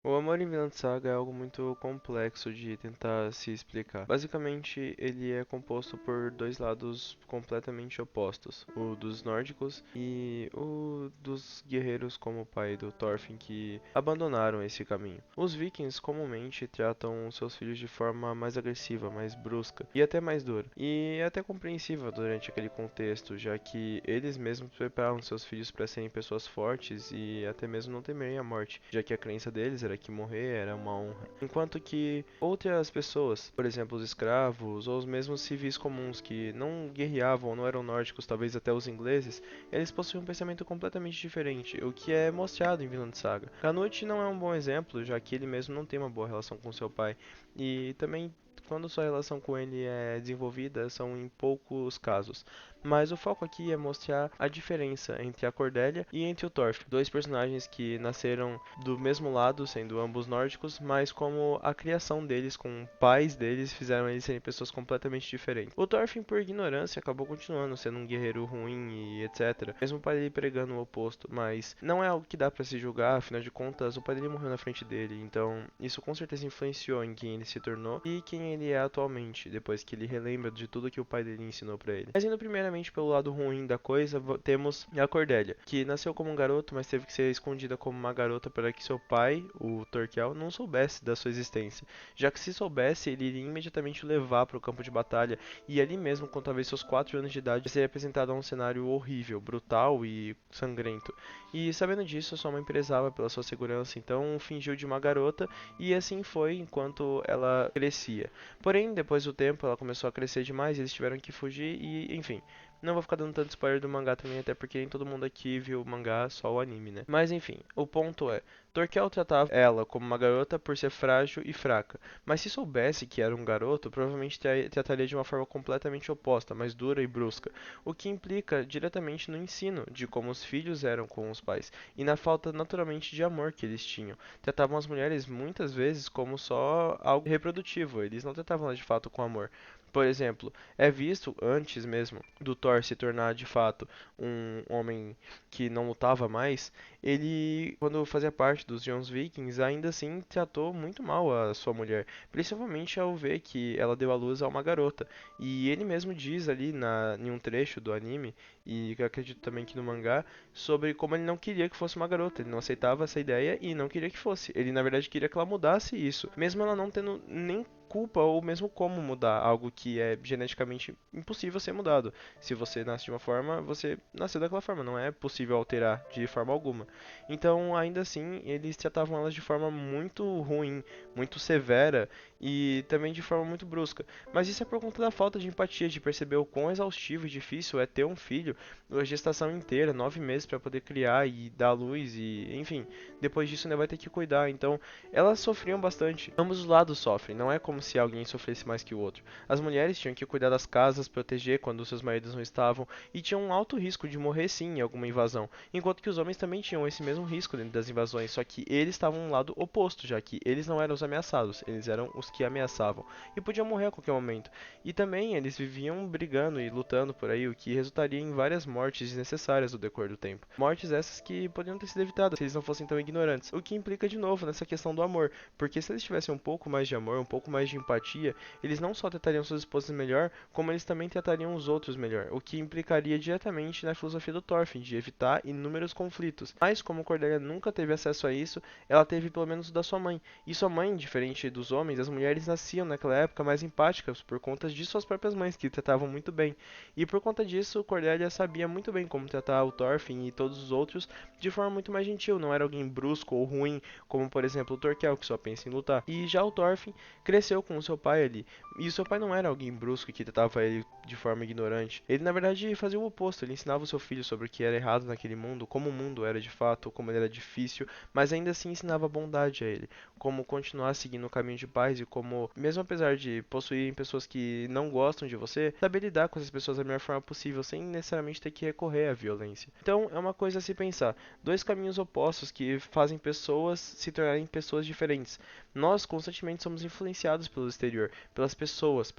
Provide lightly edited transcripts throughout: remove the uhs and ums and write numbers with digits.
O amor em Vinland Saga é algo muito complexo de tentar se explicar. Basicamente, ele é composto por dois lados completamente opostos: o dos nórdicos e o dos guerreiros como o pai do Thorfinn que abandonaram esse caminho. Os vikings comumente tratam seus filhos de forma mais agressiva, mais brusca e até mais dura. E é até compreensível durante aquele contexto, já que eles mesmos preparavam seus filhos para serem pessoas fortes e até mesmo não temerem a morte, já que a crença deles era que morrer era uma honra. Enquanto que outras pessoas, por exemplo, os escravos ou os mesmos civis comuns que não guerreavam, não eram nórdicos, talvez até os ingleses, eles possuíam um pensamento completamente diferente, o que é mostrado em Vinland Saga. Canute não é um bom exemplo, já que ele mesmo não tem uma boa relação com seu pai, e também quando sua relação com ele é desenvolvida, são em poucos casos. Mas o foco aqui é mostrar a diferença entre a Cordélia e entre o Thorfinn, dois personagens que nasceram do mesmo lado, sendo ambos nórdicos, mas como a criação deles com pais deles fizeram eles serem pessoas completamente diferentes. O Thorfinn, por ignorância, acabou continuando sendo um guerreiro ruim e etc, mesmo o pai dele pregando o oposto, mas não é algo que dá pra se julgar, afinal de contas, o pai dele morreu na frente dele, então isso com certeza influenciou em quem ele se tornou e quem ele é atualmente, depois que ele relembra de tudo que o pai dele ensinou pra ele. Mas indo primeiramente pelo lado ruim da coisa, temos a Cordélia, que nasceu como um garoto, mas teve que ser escondida como uma garota para que seu pai, o Torquel, não soubesse da sua existência, já que se soubesse, ele iria imediatamente o levar para o campo de batalha e ali mesmo, com talvez seus 4 anos de idade, seria apresentado a um cenário horrível, brutal e sangrento. E sabendo disso, sua mãe prezava pela sua segurança, então fingiu de uma garota e assim foi enquanto ela crescia. Porém, depois do tempo, ela começou a crescer demais, eles tiveram que fugir e, enfim. Não vou ficar dando tanto spoiler do mangá também, até porque nem todo mundo aqui viu o mangá, só o anime, né? Mas enfim, o ponto é, Torquel tratava ela como uma garota por ser frágil e fraca, mas se soubesse que era um garoto, provavelmente trataria de uma forma completamente oposta, mais dura e brusca, o que implica diretamente no ensino de como os filhos eram com os pais e na falta naturalmente de amor que eles tinham. Tratavam as mulheres muitas vezes como só algo reprodutivo, eles não tratavam elas de fato com amor. Por exemplo, é visto antes mesmo do Thor se tornar de fato um homem que não lutava mais, ele, quando fazia parte dos Jons Vikings, ainda assim tratou muito mal a sua mulher, principalmente ao ver que ela deu à luz a uma garota. E ele mesmo diz ali em um trecho do anime, e eu acredito também que no mangá, sobre como ele não queria que fosse uma garota, ele não aceitava essa ideia e não queria que fosse. Ele, na verdade, queria que ela mudasse isso, mesmo ela não tendo nem culpa ou mesmo como mudar algo que é geneticamente impossível ser mudado. Se você nasce de uma forma, você nasceu daquela forma, não é possível alterar de forma alguma. Então, ainda assim, eles tratavam elas de forma muito ruim, muito severa e também de forma muito brusca. Mas isso é por conta da falta de empatia, de perceber o quão exaustivo e difícil é ter um filho, a gestação inteira, 9 meses para poder criar e dar luz e, enfim, depois disso ainda vai ter que cuidar. Então, elas sofriam bastante. Ambos os lados sofrem, não é como se alguém sofresse mais que o outro. As mulheres tinham que cuidar das casas, proteger quando seus maridos não estavam e tinham um alto risco de morrer sim em alguma invasão, enquanto que os homens também tinham esse mesmo risco dentro das invasões, só que eles estavam no lado oposto, já que eles não eram os ameaçados, eles eram os que ameaçavam e podiam morrer a qualquer momento. E também eles viviam brigando e lutando por aí, o que resultaria em várias mortes desnecessárias no decorrer do tempo. Mortes essas que poderiam ter sido evitadas se eles não fossem tão ignorantes, o que implica de novo nessa questão do amor, porque se eles tivessem um pouco mais de amor, um pouco mais de empatia, eles não só tratariam suas esposas melhor, como eles também tratariam os outros melhor, o que implicaria diretamente na filosofia do Thorfinn, de evitar inúmeros conflitos. Mas como Cordelia nunca teve acesso a isso, ela teve pelo menos o da sua mãe. E sua mãe, diferente dos homens, as mulheres nasciam naquela época mais empáticas por conta de suas próprias mães, que tratavam muito bem. E por conta disso, Cordelia sabia muito bem como tratar o Thorfinn e todos os outros de forma muito mais gentil, não era alguém brusco ou ruim, como por exemplo o Torquel, que só pensa em lutar. E já o Thorfinn cresceu com o seu pai ali. E o seu pai não era alguém brusco que tratava ele de forma ignorante. Ele na verdade fazia o oposto, ele ensinava o seu filho sobre o que era errado naquele mundo, como o mundo era de fato, como ele era difícil, mas ainda assim ensinava bondade a ele, como continuar seguindo o caminho de paz e como, mesmo apesar de possuírem pessoas que não gostam de você, saber lidar com essas pessoas da melhor forma possível, sem necessariamente ter que recorrer à violência. Então é uma coisa a se pensar, dois caminhos opostos que fazem pessoas se tornarem pessoas diferentes. Nós constantemente somos influenciados pelo exterior, pelas pessoas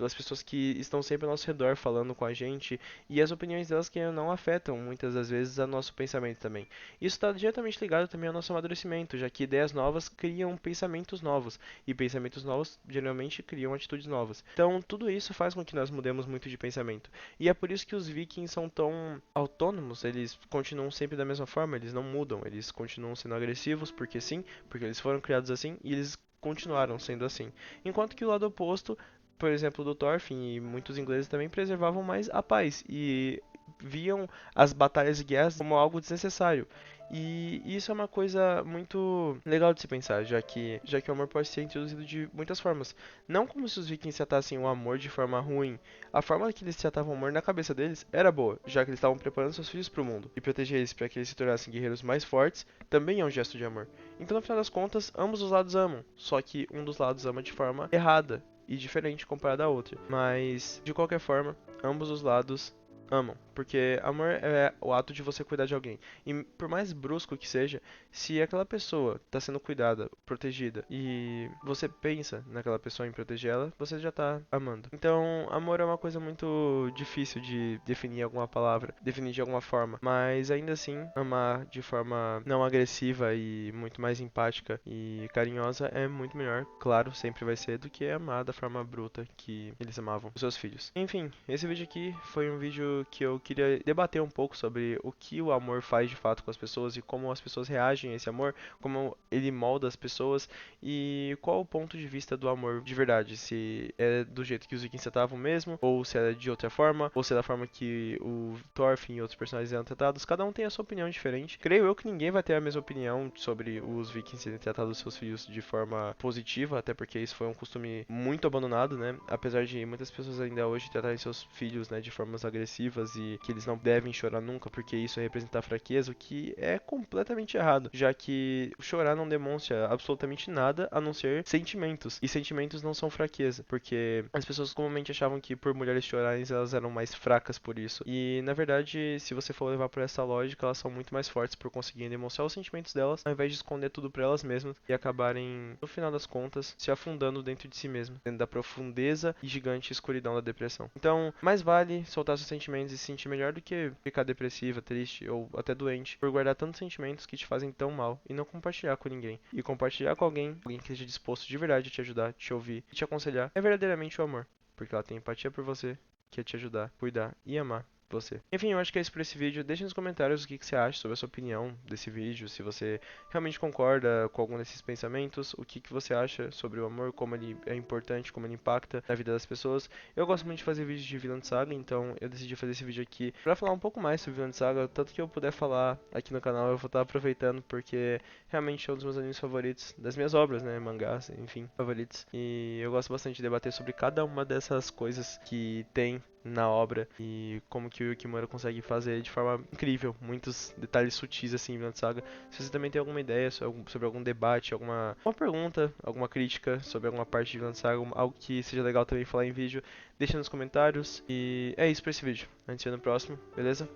que estão sempre ao nosso redor falando com a gente, e as opiniões delas que não afetam muitas das vezes o nosso pensamento também. Isso está diretamente ligado também ao nosso amadurecimento, já que ideias novas criam pensamentos novos, e pensamentos novos geralmente criam atitudes novas. Então, tudo isso faz com que nós mudemos muito de pensamento. E é por isso que os vikings são tão autônomos, eles continuam sempre da mesma forma, eles não mudam, eles continuam sendo agressivos porque sim, porque eles foram criados assim e eles continuaram sendo assim. Enquanto que o lado oposto, por exemplo, do Thorfinn e muitos ingleses também preservavam mais a paz e viam as batalhas e guerras como algo desnecessário. E isso é uma coisa muito legal de se pensar, já que o amor pode ser introduzido de muitas formas. Não como se os vikings tratassem o amor de forma ruim. A forma que eles tratavam o amor na cabeça deles era boa, já que eles estavam preparando seus filhos para o mundo. E proteger eles para que eles se tornassem guerreiros mais fortes também é um gesto de amor. Então, no final das contas, ambos os lados amam, só que um dos lados ama de forma errada e diferente comparada à outra. Mas, de qualquer forma, ambos os lados amam, porque amor é o ato de você cuidar de alguém. E por mais brusco que seja, se aquela pessoa está sendo cuidada, protegida, e você pensa naquela pessoa em proteger ela, você já está amando. Então, amor é uma coisa muito difícil de definir alguma palavra, definir de alguma forma, mas ainda assim, amar de forma não agressiva e muito mais empática e carinhosa é muito melhor, claro, sempre vai ser, do que amar da forma bruta que eles amavam os seus filhos. Enfim, esse vídeo aqui foi um vídeo que eu queria debater um pouco sobre o que o amor faz de fato com as pessoas e como as pessoas reagem a esse amor, como ele molda as pessoas e qual o ponto de vista do amor de verdade, se é do jeito que os vikings tratavam mesmo, ou se é de outra forma, ou se é da forma que o Thorfinn e outros personagens eram tratados. Cada um tem a sua opinião diferente. Creio eu que ninguém vai ter a mesma opinião sobre os vikings terem tratado seus filhos de forma positiva, até porque isso foi um costume muito abandonado, né? Apesar de muitas pessoas ainda hoje tratarem seus filhos, né, de formas agressivas e que eles não devem chorar nunca porque isso é representar fraqueza, o que é completamente errado, já que chorar não demonstra absolutamente nada a não ser sentimentos, e sentimentos não são fraqueza, porque as pessoas comumente achavam que por mulheres chorarem elas eram mais fracas por isso, e na verdade, se você for levar por essa lógica, elas são muito mais fortes por conseguirem demonstrar os sentimentos delas, ao invés de esconder tudo pra elas mesmas e acabarem, no final das contas, se afundando dentro de si mesmas, dentro da profundeza e gigante escuridão da depressão. Então, mais vale soltar seus sentimentos e se sentir melhor do que ficar depressiva, triste ou até doente por guardar tantos sentimentos que te fazem tão mal e não compartilhar com ninguém. E compartilhar com alguém que esteja disposto de verdade a te ajudar, te ouvir e te aconselhar é verdadeiramente o amor, porque ela tem empatia por você, quer te ajudar, cuidar e amar você. Enfim, eu acho que é isso por esse vídeo. Deixe nos comentários o que você acha sobre a sua opinião desse vídeo, se você realmente concorda com algum desses pensamentos, o que você acha sobre o amor, como ele é importante, como ele impacta na vida das pessoas. Eu gosto muito de fazer vídeos de Vinland Saga, então eu decidi fazer esse vídeo aqui pra falar um pouco mais sobre Vinland Saga, tanto que eu puder falar aqui no canal, eu vou estar aproveitando, porque realmente é um dos meus animes favoritos, das minhas obras, né, mangás, enfim, favoritos. E eu gosto bastante de debater sobre cada uma dessas coisas que tem na obra e como que o Yukimura consegue fazer de forma incrível, muitos detalhes sutis assim em Vinland Saga. Se você também tem alguma ideia sobre algum debate, alguma pergunta, alguma crítica sobre alguma parte de Vinland Saga, algo que seja legal também falar em vídeo, deixa nos comentários. E é isso pra esse vídeo. A gente se vê no próximo, beleza?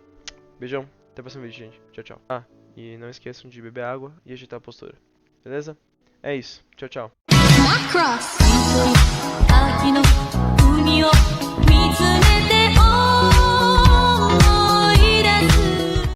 Beijão, até o próximo vídeo, gente. Tchau, tchau. Ah, e não esqueçam de beber água e agitar a postura, beleza? É isso, tchau, tchau. Macross.